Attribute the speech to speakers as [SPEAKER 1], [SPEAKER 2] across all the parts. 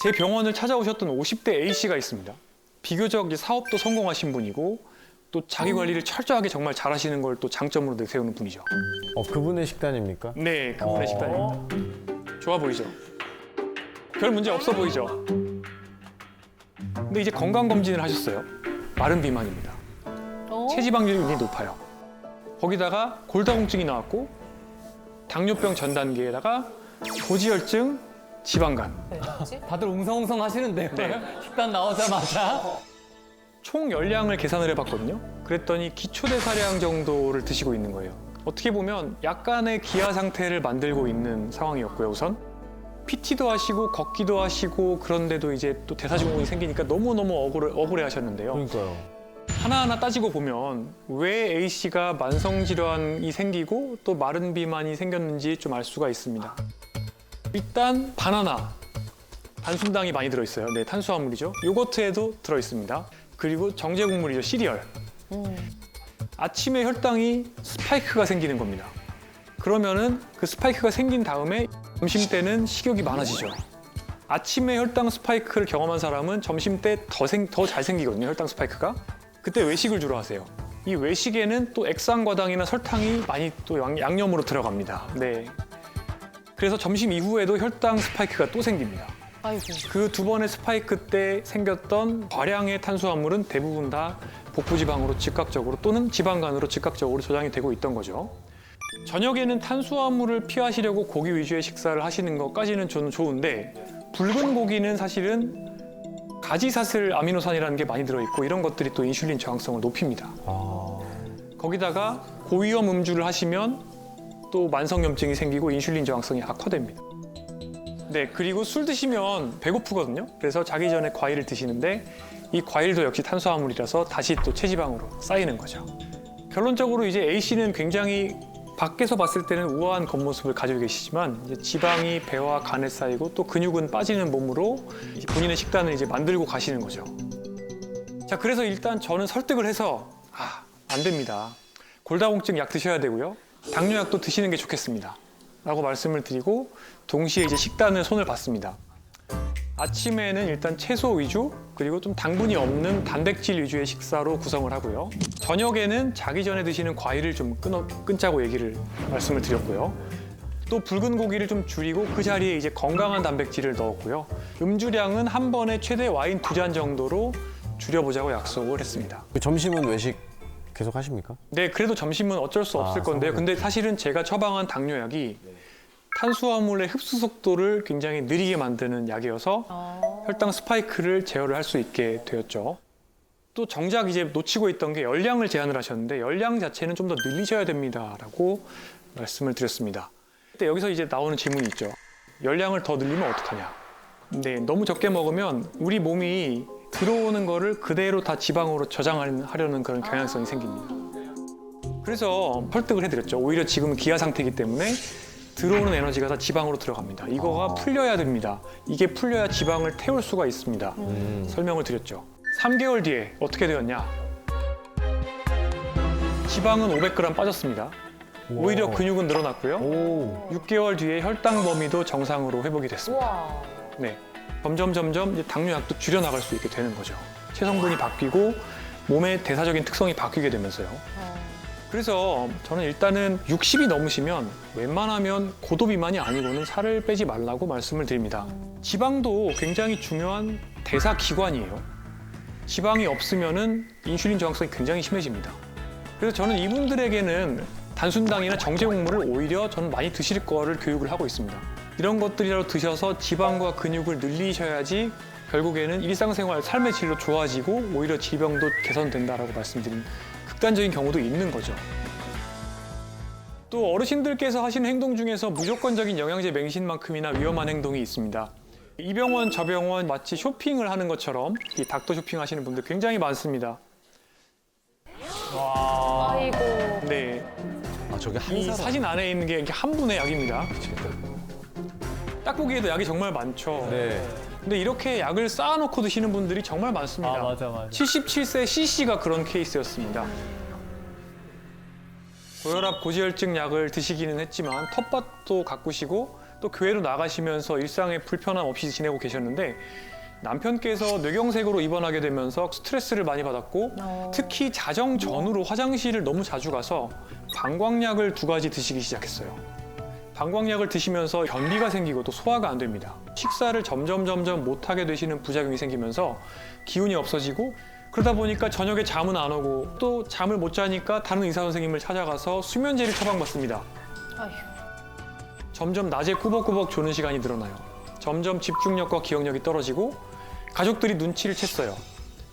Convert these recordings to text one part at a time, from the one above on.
[SPEAKER 1] 제 병원을 찾아오셨던 50대 A씨가 있습니다. 비교적 이제 사업도 성공하신 분이고 또 자기 관리를 철저하게 정말 잘하시는 걸 또 장점으로 내세우는 분이죠.
[SPEAKER 2] 그분의 식단입니까?
[SPEAKER 1] 네, 그분의 식단입니다. 좋아 보이죠? 별 문제 없어 보이죠? 근데 이제 건강검진을 하셨어요. 마른 비만입니다. 체지방률이 굉장히 높아요. 거기다가 골다공증이 나왔고 당뇨병 전 단계에다가 고지혈증, 지방간.
[SPEAKER 3] 다들 웅성웅성 하시는데요.
[SPEAKER 1] 네.
[SPEAKER 3] 식단 나오자마자.
[SPEAKER 1] 총 열량을 계산을 해봤거든요. 그랬더니 기초대사량 정도를 드시고 있는 거예요. 어떻게 보면 약간의 기아 상태를 만들고 있는 상황이었고요. 우선 PT도 하시고 걷기도 하시고 그런데도 이제 또 대사증후군이 생기니까 너무너무 억울해하셨는데요.
[SPEAKER 2] 그러니까요.
[SPEAKER 1] 하나하나 따지고 보면 왜 A씨가 만성질환이 생기고 또 마른 비만이 생겼는지 좀 알 수가 있습니다. 일단 바나나, 단순당이 많이 들어있어요. 네, 탄수화물이죠. 요거트에도 들어있습니다. 그리고 정제 곡물이죠, 시리얼. 아침에 혈당이 스파이크가 생기는 겁니다. 그러면은 그 스파이크가 생긴 다음에 점심 때는 식욕이 많아지죠. 아침에 혈당 스파이크를 경험한 사람은 점심 때 더 잘 생기거든요, 혈당 스파이크가. 그때 외식을 주로 하세요. 이 외식에는 또 액상과당이나 설탕이 많이 또 양념으로 들어갑니다. 네. 그래서 점심 이후에도 혈당 스파이크가 또 생깁니다.
[SPEAKER 4] 아이고.
[SPEAKER 1] 그 두 번의 스파이크 때 생겼던 과량의 탄수화물은 대부분 다 복부지방으로 즉각적으로 또는 지방간으로 즉각적으로 저장이 되고 있던 거죠. 저녁에는 탄수화물을 피하시려고 고기 위주의 식사를 하시는 것까지는 저는 좋은데 붉은 고기는 사실은 가지사슬 아미노산이라는 게 많이 들어있고 이런 것들이 또 인슐린 저항성을 높입니다. 거기다가 고위험 음주를 하시면 또 만성염증이 생기고 인슐린 저항성이 악화됩니다. 네, 그리고 술 드시면 배고프거든요. 그래서 자기 전에 과일을 드시는데 이 과일도 역시 탄수화물이라서 다시 또 체지방으로 쌓이는 거죠. 결론적으로 이제 A씨는 굉장히 밖에서 봤을 때는 우아한 겉모습을 가지고 계시지만 이제 지방이 배와 간에 쌓이고 또 근육은 빠지는 몸으로 이제 본인의 식단을 이제 만들고 가시는 거죠. 자, 그래서 일단 저는 설득을 해서 안 됩니다. 골다공증 약 드셔야 되고요. 당뇨약도 드시는 게 좋겠습니다. 라고 말씀을 드리고 동시에 이제 식단을 손을 봤습니다. 아침에는 일단 채소 위주 그리고 좀 당분이 없는 단백질 위주의 식사로 구성을 하고요. 저녁에는 자기 전에 드시는 과일을 좀 끊자고 말씀을 드렸고요. 또 붉은 고기를 좀 줄이고 그 자리에 이제 건강한 단백질을 넣었고요. 음주량은 한 번에 최대 와인 2잔 정도로 줄여보자고 약속을 했습니다.
[SPEAKER 2] 점심은 외식 계속 하십니까?
[SPEAKER 1] 네, 그래도 점심은 어쩔 수 없을 건데요. 근데 사실은 제가 처방한 당뇨약이 탄수화물의 흡수 속도를 굉장히 느리게 만드는 약이어서 혈당 스파이크를 제어를 할 수 있게 되었죠. 또 정작 이제 놓치고 있던 게 열량을 제한을 하셨는데 열량 자체는 좀 더 늘리셔야 됩니다라고 말씀을 드렸습니다. 근데 여기서 이제 나오는 질문이 있죠. 열량을 더 늘리면 어떡하냐? 네, 너무 적게 먹으면 우리 몸이 들어오는 거를 그대로 다 지방으로 저장하려는 그런 경향성이 생깁니다. 그래서 설득을 해드렸죠. 오히려 지금은 기아 상태이기 때문에 들어오는 에너지가 다 지방으로 들어갑니다. 이거가 풀려야 됩니다. 이게 풀려야 지방을 태울 수가 있습니다. 설명을 드렸죠. 3개월 뒤에 어떻게 되었냐? 지방은 500g 빠졌습니다. 오히려 근육은 늘어났고요. 6개월 뒤에 혈당 범위도 정상으로 회복이 됐습니다.
[SPEAKER 4] 와.
[SPEAKER 1] 네, 점점 이제 당뇨약도 줄여나갈 수 있게 되는 거죠. 체성분이 바뀌고 몸의 대사적인 특성이 바뀌게 되면서요. 그래서 저는 일단은 60이 넘으시면 웬만하면 고도 비만이 아니고는 살을 빼지 말라고 말씀을 드립니다. 지방도 굉장히 중요한 대사 기관이에요. 지방이 없으면은 인슐린 저항성이 굉장히 심해집니다. 그래서 저는 이분들에게는 단순당이나 정제 곡물을 오히려 저는 많이 드실 거를 교육을 하고 있습니다. 이런 것들이라도 드셔서 지방과 근육을 늘리셔야지 결국에는 일상생활 삶의 질도 좋아지고 오히려 질병도 개선된다라고 말씀드린 극단적인 경우도 있는 거죠. 또 어르신들께서 하시는 행동 중에서 무조건적인 영양제 맹신만큼이나 위험한 행동이 있습니다. 이 병원 저 병원 마치 쇼핑을 하는 것처럼 이 닥터 쇼핑 하시는 분들 굉장히 많습니다.
[SPEAKER 4] 아이고.
[SPEAKER 1] 네,
[SPEAKER 2] 저게
[SPEAKER 1] 이 사진 안에 있는 게 이게 한 분의 약입니다. 딱 보기에도 약이 정말 많죠.
[SPEAKER 2] 네.
[SPEAKER 1] 근데 이렇게 약을 쌓아놓고 드시는 분들이 정말 많습니다.
[SPEAKER 3] 맞아.
[SPEAKER 1] 77세 C씨가 그런 케이스였습니다. 고혈압, 고지혈증 약을 드시기는 했지만 텃밭도 가꾸시고 또 교회로 나가시면서 일상의 불편함 없이 지내고 계셨는데 남편께서 뇌경색으로 입원하게 되면서 스트레스를 많이 받았고 특히 자정 전후로 화장실을 너무 자주 가서 방광약을 2가지 드시기 시작했어요. 방광약을 드시면서 변비가 생기고 또 소화가 안 됩니다. 식사를 점점 못하게 되시는 부작용이 생기면서 기운이 없어지고 그러다 보니까 저녁에 잠은 안 오고 또 잠을 못 자니까 다른 의사 선생님을 찾아가서 수면제를 처방받습니다.
[SPEAKER 4] 아휴.
[SPEAKER 1] 점점 낮에 꾸벅꾸벅 조는 시간이 늘어나요. 점점 집중력과 기억력이 떨어지고 가족들이 눈치를 챘어요.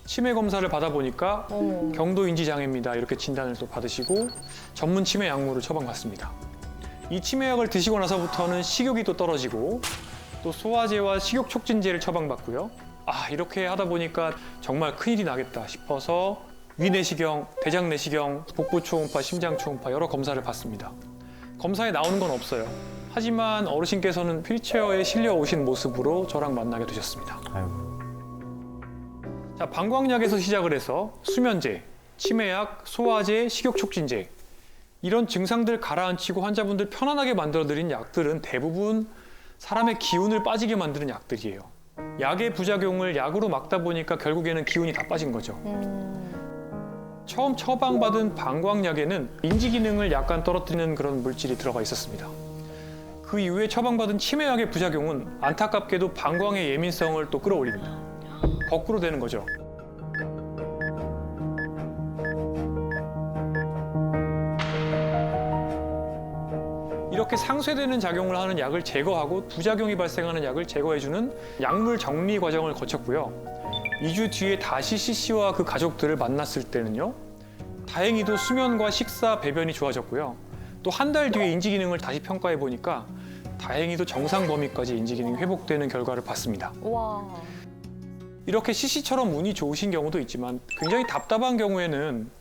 [SPEAKER 1] 치매 검사를 받아보니까 경도인지 장애입니다. 이렇게 진단을 또 받으시고 전문 치매 약물을 처방받습니다. 이 치매약을 드시고 나서부터는 식욕이 또 떨어지고 또 소화제와 식욕 촉진제를 처방받고요. 이렇게 하다 보니까 정말 큰일이 나겠다 싶어서 위내시경, 대장내시경, 복부 초음파, 심장 초음파 여러 검사를 받습니다. 검사에 나오는 건 없어요. 하지만 어르신께서는 휠체어에 실려 오신 모습으로 저랑 만나게 되셨습니다.
[SPEAKER 2] 아이고.
[SPEAKER 1] 자, 방광약에서 시작을 해서 수면제, 치매약, 소화제, 식욕 촉진제 이런 증상들 가라앉히고 환자분들 편안하게 만들어드린 약들은 대부분 사람의 기운을 빠지게 만드는 약들이에요. 약의 부작용을 약으로 막다 보니까 결국에는 기운이 다 빠진 거죠. 처음 처방받은 방광약에는 인지 기능을 약간 떨어뜨리는 그런 물질이 들어가 있었습니다. 그 이후에 처방받은 치매약의 부작용은 안타깝게도 방광의 예민성을 또 끌어올립니다. 거꾸로 되는 거죠. 이렇게 상쇄되는 작용을 하는 약을 제거하고 부작용이 발생하는 약을 제거해주는 약물 정리 과정을 거쳤고요. 2주 뒤에 다시 CC와 그 가족들을 만났을 때는요. 다행히도 수면과 식사, 배변이 좋아졌고요. 또 한 달 뒤에 인지 기능을 다시 평가해 보니까 다행히도 정상 범위까지 인지 기능이 회복되는 결과를 봤습니다.
[SPEAKER 4] 와.
[SPEAKER 1] 이렇게 CC처럼 운이 좋으신 경우도 있지만 굉장히 답답한 경우에는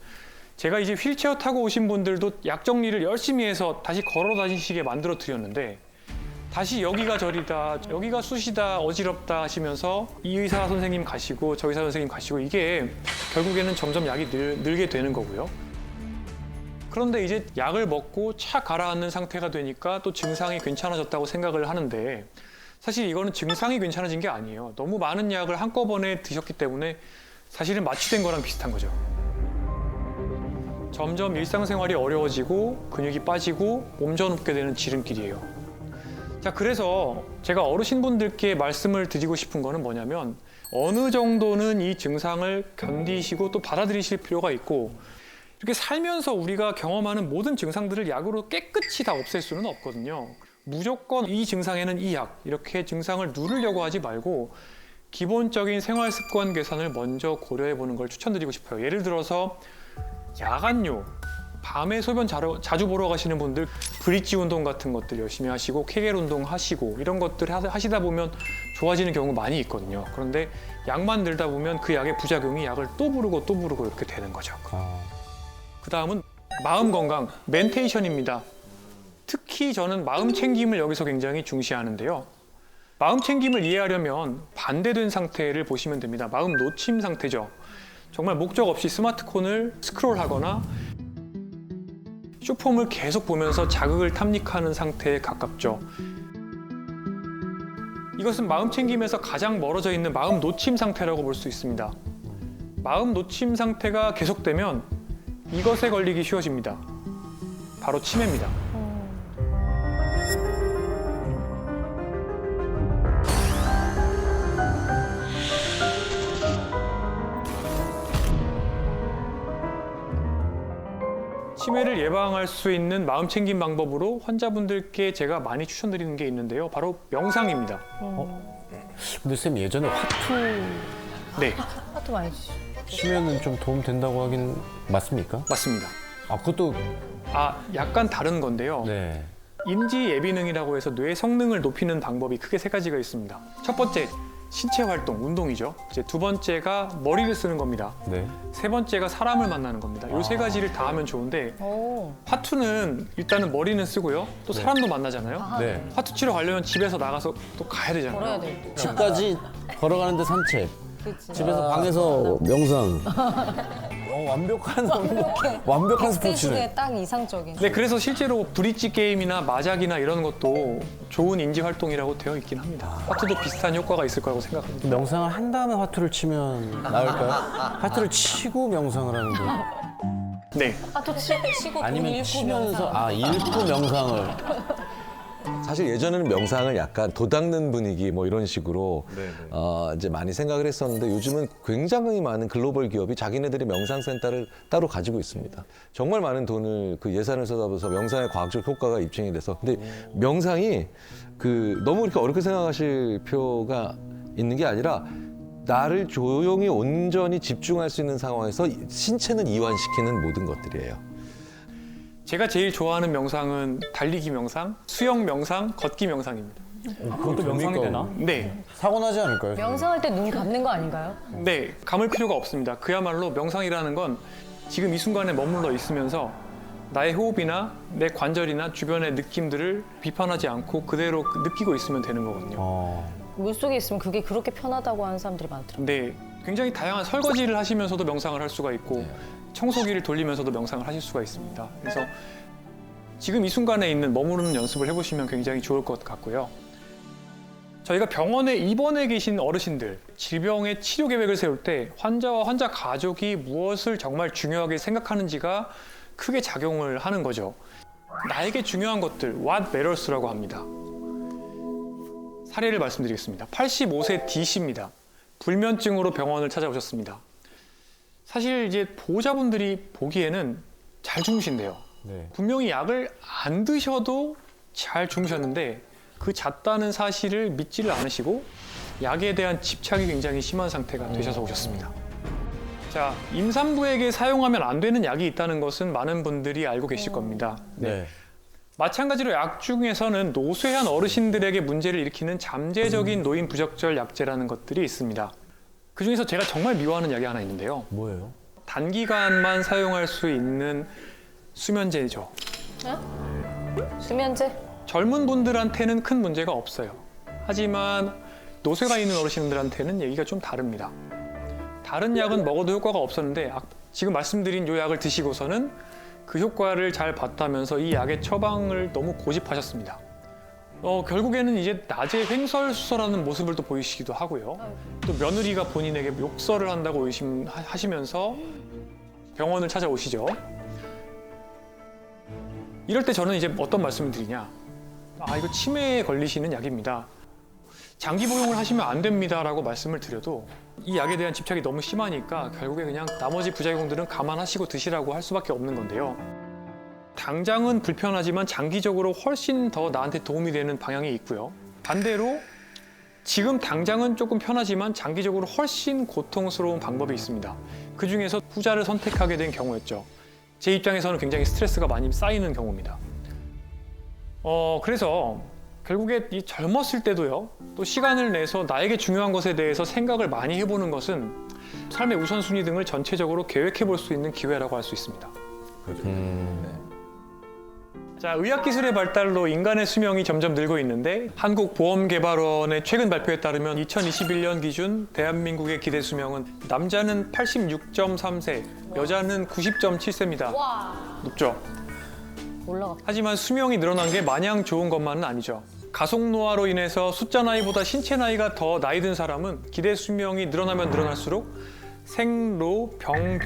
[SPEAKER 1] 제가 이제 휠체어 타고 오신 분들도 약 정리를 열심히 해서 다시 걸어 다니시게 만들어 드렸는데 다시 여기가 저리다, 여기가 쑤시다, 어지럽다 하시면서 이 의사 선생님 가시고 저 의사 선생님 가시고 이게 결국에는 점점 약이 늘게 되는 거고요. 그런데 이제 약을 먹고 차 가라앉는 상태가 되니까 또 증상이 괜찮아졌다고 생각을 하는데 사실 이거는 증상이 괜찮아진 게 아니에요. 너무 많은 약을 한꺼번에 드셨기 때문에 사실은 마취된 거랑 비슷한 거죠. 점점 일상생활이 어려워지고 근육이 빠지고 몸져눕게 되는 지름길이에요. 자, 그래서 제가 어르신분들께 말씀을 드리고 싶은 거는 뭐냐면 어느 정도는 이 증상을 견디시고 또 받아들이실 필요가 있고 이렇게 살면서 우리가 경험하는 모든 증상들을 약으로 깨끗이 다 없앨 수는 없거든요. 무조건 이 증상에는 이 약, 이렇게 증상을 누르려고 하지 말고 기본적인 생활 습관 개선을 먼저 고려해 보는 걸 추천드리고 싶어요. 예를 들어서 야간요, 밤에 소변 자주 보러 가시는 분들 브릿지 운동 같은 것들 열심히 하시고 케겔 운동 하시고 이런 것들 하시다 보면 좋아지는 경우 많이 있거든요. 그런데 약만 들다 보면 그 약의 부작용이 약을 또 부르고 또 부르고 이렇게 되는 거죠. 그 다음은 마음 건강, 멘테이션입니다. 특히 저는 마음 챙김을 여기서 굉장히 중시하는데요. 마음 챙김을 이해하려면 반대된 상태를 보시면 됩니다. 마음 놓침 상태죠. 정말 목적 없이 스마트폰을 스크롤하거나 쇼폼을 계속 보면서 자극을 탐닉하는 상태에 가깝죠. 이것은 마음 챙김에서 가장 멀어져 있는 마음 놓침 상태라고 볼 수 있습니다. 마음 놓침 상태가 계속되면 이것에 걸리기 쉬워집니다. 바로 치매입니다. 치매를 예방할 수 있는 마음 챙김 방법으로 환자분들께 제가 많이 추천드리는 게 있는데요. 바로 명상입니다.
[SPEAKER 2] 근데 쌤 예전에 화투
[SPEAKER 1] 네,
[SPEAKER 4] 하트 많이 주시.
[SPEAKER 2] 치면은 좀 도움 된다고 하긴 맞습니까?
[SPEAKER 1] 맞습니다.
[SPEAKER 2] 그것도
[SPEAKER 1] 약간 다른 건데요.
[SPEAKER 2] 네.
[SPEAKER 1] 인지 예비능이라고 해서 뇌 성능을 높이는 방법이 크게 3가지가 있습니다. 첫 번째, 신체 활동, 운동이죠. 이제 두 번째가 머리를 쓰는 겁니다.
[SPEAKER 2] 네.
[SPEAKER 1] 세 번째가 사람을 만나는 겁니다. 이 3가지를 다 하면 좋은데
[SPEAKER 4] 오.
[SPEAKER 1] 화투는 일단은 머리는 쓰고요. 또 사람도 만나잖아요.
[SPEAKER 2] 네.
[SPEAKER 1] 화투 치러 가려면 집에서 나가서 또 가야 되잖아요.
[SPEAKER 4] 걸어야 돼.
[SPEAKER 2] 집까지 걸어가는데 산책.
[SPEAKER 4] 그치.
[SPEAKER 2] 집에서 방에서 명상. 완벽한
[SPEAKER 4] 스포츠네.
[SPEAKER 2] 스포츠네.
[SPEAKER 4] 딱 이상적인.
[SPEAKER 1] 네, 그래서 실제로 브릿지 게임이나 마작이나 이런 것도 좋은 인지 활동이라고 되어 있긴 합니다. 화투도 비슷한 효과가 있을 거라고 생각합니다.
[SPEAKER 2] 명상을 한 다음에 화투를 치면 나을까요? 화투를 치고 명상을 하는 거.
[SPEAKER 1] 네,
[SPEAKER 4] 또 치고 돈
[SPEAKER 2] 아니면
[SPEAKER 4] 잃고
[SPEAKER 2] 치면서
[SPEAKER 4] 명상.
[SPEAKER 2] 읽고 명상을.
[SPEAKER 5] 사실 예전에는 명상을 약간 도닦는 분위기 뭐 이런 식으로 이제 많이 생각을 했었는데 요즘은 굉장히 많은 글로벌 기업이 자기네들이 명상센터를 따로 가지고 있습니다. 정말 많은 돈을 그 예산을 쏟아부어서 명상의 과학적 효과가 입증이 돼서 근데 명상이 그 너무 이렇게 어렵게 생각하실 필요가 있는 게 아니라 나를 조용히 온전히 집중할 수 있는 상황에서 신체는 이완시키는 모든 것들이에요.
[SPEAKER 1] 제가 제일 좋아하는 명상은 달리기 명상, 수영 명상, 걷기 명상입니다.
[SPEAKER 3] 그것도 명상이 되나?
[SPEAKER 1] 네,
[SPEAKER 2] 사고 나지 않을까요?
[SPEAKER 4] 명상할 때 눈 감는 거 아닌가요?
[SPEAKER 1] 네, 감을 필요가 없습니다. 그야말로 명상이라는 건 지금 이 순간에 머물러 있으면서 나의 호흡이나 내 관절이나 주변의 느낌들을 비판하지 않고 그대로 느끼고 있으면 되는 거거든요.
[SPEAKER 4] 물속에 있으면 그게 그렇게 편하다고 하는 사람들이 많더라고요.
[SPEAKER 1] 네, 굉장히 다양한 설거지를 하시면서도 명상을 할 수가 있고 청소기를 돌리면서도 명상을 하실 수가 있습니다. 그래서 지금 이 순간에 있는 머무르는 연습을 해보시면 굉장히 좋을 것 같고요. 저희가 병원에 입원해 계신 어르신들, 질병의 치료 계획을 세울 때 환자와 환자 가족이 무엇을 정말 중요하게 생각하는지가 크게 작용을 하는 거죠. 나에게 중요한 것들, what matters라고 합니다. 사례를 말씀드리겠습니다. 85세 D씨입니다. 불면증으로 병원을 찾아오셨습니다. 사실 이제 보호자분들이 보기에는 잘 주무신대요.
[SPEAKER 2] 네.
[SPEAKER 1] 분명히 약을 안 드셔도 잘 주무셨는데 그 잤다는 사실을 믿지를 않으시고 약에 대한 집착이 굉장히 심한 상태가 되셔서 오셨습니다. 자, 임산부에게 사용하면 안 되는 약이 있다는 것은 많은 분들이 알고 계실 겁니다.
[SPEAKER 2] 네.
[SPEAKER 1] 마찬가지로 약 중에서는 노쇠한 어르신들에게 문제를 일으키는 잠재적인 노인 부적절 약제라는 것들이 있습니다. 그중에서 제가 정말 미워하는 약이 하나 있는데요.
[SPEAKER 2] 뭐예요?
[SPEAKER 1] 단기간만 사용할 수 있는 수면제죠.
[SPEAKER 4] 수면제?
[SPEAKER 1] 젊은 분들한테는 큰 문제가 없어요. 하지만 노쇠가 있는 어르신들한테는 얘기가 좀 다릅니다. 다른 약은 먹어도 효과가 없었는데 지금 말씀드린 이 약을 드시고서는 그 효과를 잘 봤다면서 이 약의 처방을 너무 고집하셨습니다. 결국에는 이제 낮에 횡설수설하는 모습을 또 보이시기도 하고요. 또 며느리가 본인에게 욕설을 한다고 의심하시면서 병원을 찾아오시죠. 이럴 때 저는 이제 어떤 말씀을 드리냐. 이거 치매에 걸리시는 약입니다. 장기 복용을 하시면 안 됩니다라고 말씀을 드려도 이 약에 대한 집착이 너무 심하니까 결국에 그냥 나머지 부작용들은 감안하시고 드시라고 할 수밖에 없는 건데요. 당장은 불편하지만 장기적으로 훨씬 더 나한테 도움이 되는 방향이 있고요. 반대로 지금 당장은 조금 편하지만 장기적으로 훨씬 고통스러운 방법이 있습니다. 그중에서 후자를 선택하게 된 경우였죠. 제 입장에서는 굉장히 스트레스가 많이 쌓이는 경우입니다. 그래서 결국에 이 젊었을 때도요, 또 시간을 내서 나에게 중요한 것에 대해서 생각을 많이 해보는 것은 삶의 우선순위 등을 전체적으로 계획해 볼 수 있는 기회라고 할 수 있습니다. 자, 의학기술의 발달로 인간의 수명이 점점 늘고 있는데 한국보험개발원의 최근 발표에 따르면 2021년 기준 대한민국의 기대 수명은 남자는 86.3세, 여자는 90.7세입니다. 높죠?
[SPEAKER 4] 올라갔다.
[SPEAKER 1] 하지만 수명이 늘어난 게 마냥 좋은 것만은 아니죠. 가속노화로 인해서 숫자 나이보다 신체 나이가 더 나이 든 사람은 기대 수명이 늘어나면 늘어날수록 생로, 병,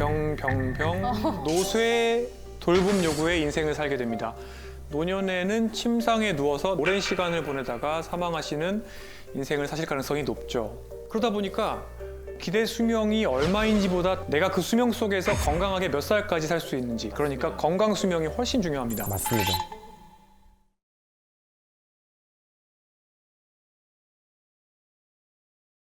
[SPEAKER 1] 노쇠, 돌봄 요구의 인생을 살게 됩니다. 노년에는 침상에 누워서 오랜 시간을 보내다가 사망하시는 인생을 사실 가능성이 높죠. 그러다 보니까 기대 수명이 얼마인지보다 내가 그 수명 속에서 건강하게 몇 살까지 살 수 있는지, 그러니까 건강 수명이 훨씬 중요합니다.
[SPEAKER 2] 맞습니다.